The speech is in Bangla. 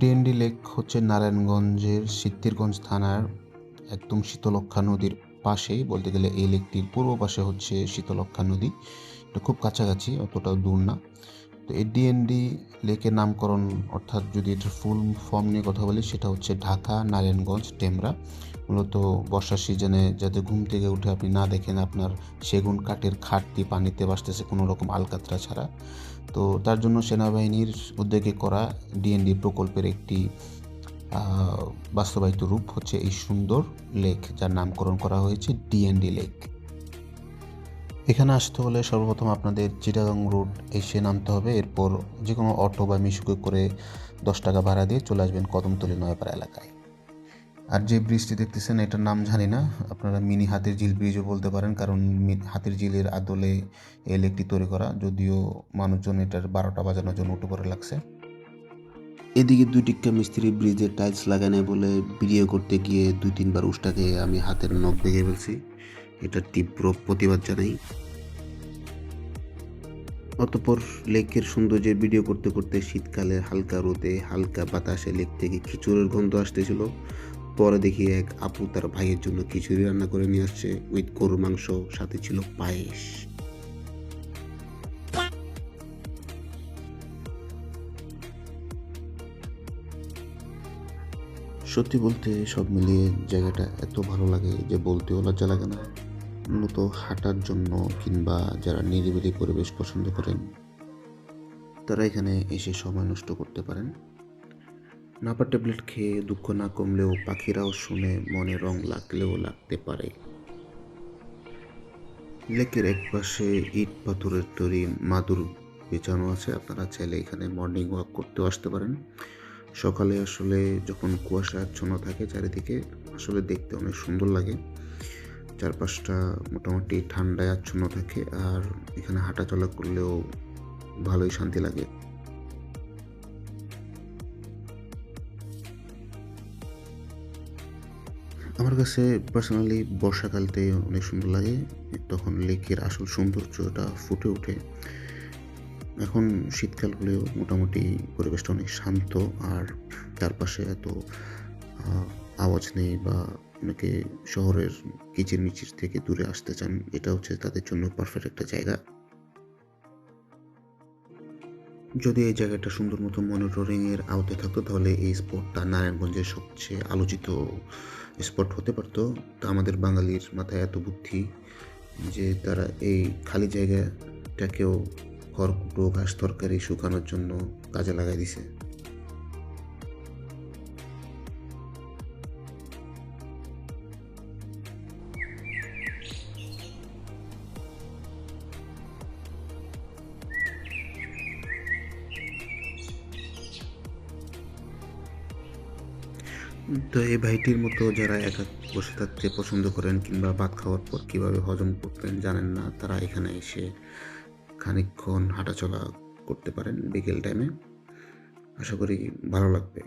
ডিএনডি লেক হচ্ছে নারায়ণগঞ্জের সিদ্ধিরগঞ্জ থানার একদম শীতলক্ষ্যা নদীর পাশেই, বলতে গেলে এই লেকটির পূর্ব পাশে হচ্ছে শীতলক্ষ্যা নদী। এটা খুব কাছাকাছি, অতটাও দূর না। তো এই ডিএনডি লেকের নামকরণ, অর্থাৎ যদি এটার ফুল ফর্ম নিয়ে কথা বলি, সেটা হচ্ছে ঢাকা নারায়ণগঞ্জ টেমরা। মূলত বর্ষার সিজনে যাতে ঘুম থেকে উঠে আপনি না দেখেন আপনার সেগুন কাঠের খাট দিয়ে পানিতে ভাসতেছে কোনো রকম আলকাতরা ছাড়া। তো তার জন্য সেনাবাহিনীর উদ্যোগে করা ডিএনডি প্রকল্পের একটি বাস্তবায়িত রূপ হচ্ছে এই সুন্দর লেক, যার নামকরণ করা হয়েছে ডিএনডি লেক। এখানে আসতে হলে সর্বপ্রথম আপনাদের চিটাগাং রোড এসে নামতে হবে। এরপর যে কোনো অটো বা মিশুকে করে 10 টাকা ভাড়া দিয়ে চলে আসবেন কদমতলী নয়াপাড়া এলাকায়। আর যে ব্রিজটি দেখতেছেন, এটার নাম জানি না, আপনারা মিনি হাতির ঝিল ব্রিজও বলতে পারেন, কারণ হাতির ঝিলের আদলে এই লেকটি তৈরি করা, যদিও মানুষজন এটার 12টা বাজানোর জন্য উঠে পড়ে লাগছে। এদিকে 2 টিক্কা মিস্ত্রি ব্রিজে টাইলস লাগানো বলে ভিডিও করতে গিয়ে 2-3 বার উষ্টাকে আমি হাতের নখ ভেঙে ফেলছি। এটার তীব্র প্রতিবাদ জানাই। অতঃপর লেকের সৌন্দর্যের ভিডিও করতে করতে শীতকালে হালকা রোদে হালকা বাতাসে লেক থেকে খিচুড়ির গন্ধ আসতেছিল। পরে দেখি এক আপু তার ভাইয়ের জন্য খিচুড়ি রান্না করে নিয়ে আসছে উইথ গরুর মাংস, সাথে ছিল পায়েস। সত্যি বলতে সব মিলিয়ে জায়গাটা এত ভালো লাগে যে বলতেও লজ্জা লাগে না। মূলত হাঁটার জন্য কিংবা যারা নিরিবিলি পরিবেশ পছন্দ করেন, তারা এখানে এসে সময় নষ্ট করতে পারেন। নাপা ট্যাবলেট খেয়ে দুঃখ না কমলেও পাখিরাও শুনে মনে রং লাগলেও লাগতে পারে। লেকের একপাশে ইট পাথরের তৈরি মাদুর বেচানো আছে, আপনারা চাইলে এখানে মর্নিং ওয়াক করতেও আসতে পারেন। সকালে আসলে যখন কুয়াশা আচ্ছন্ন থাকে চারিদিকে, আসলে দেখতে অনেক সুন্দর লাগে। চারপাশটা মোটামুটি ঠান্ডায় আচ্ছন্ন থাকে, আর এখানে হাঁটাচলা করলেও ভালোই শান্তি লাগে। আমার কাছে পার্সোনালি বর্ষাকালতে অনেক সুন্দর লাগে, তখন লেকের আসল সৌন্দর্যটা ফুটে ওঠে। এখন শীতকাল হলেও মোটামুটি পরিবেশটা অনেক শান্ত, আর চারপাশে এত আওয়াজ নেই, বা অনেকে শহরের কিচিরমিচির থেকে দূরে আসতে চান, এটা হচ্ছে তাদের জন্য পারফেক্ট একটা জায়গা। যদি এই জায়গাটা সুন্দর মতো মনিটরিংয়ের আওতায় থাকতো, তাহলে এই স্পটটা নারায়ণগঞ্জের সবচেয়ে আলোচিত স্পট হতে পারতো। তা আমাদের বাঙালির মাথায় এত বুদ্ধি যে তারা এই খালি জায়গাটাকেও খড়কুটো ঘাস তরকারি শুকানোর জন্য কাজে লাগাই দিছে। তো এই ভাইটির মতো যারা একা বসে থাকতে পছন্দ করেন কিংবা ভাত খাওয়ার পর কীভাবে হজম করবেন জানেন না, তারা এখানে এসে খানিকক্ষণ হাঁটাচলা করতে পারেন বিকেল টাইমে। আশা করি ভালো লাগবে।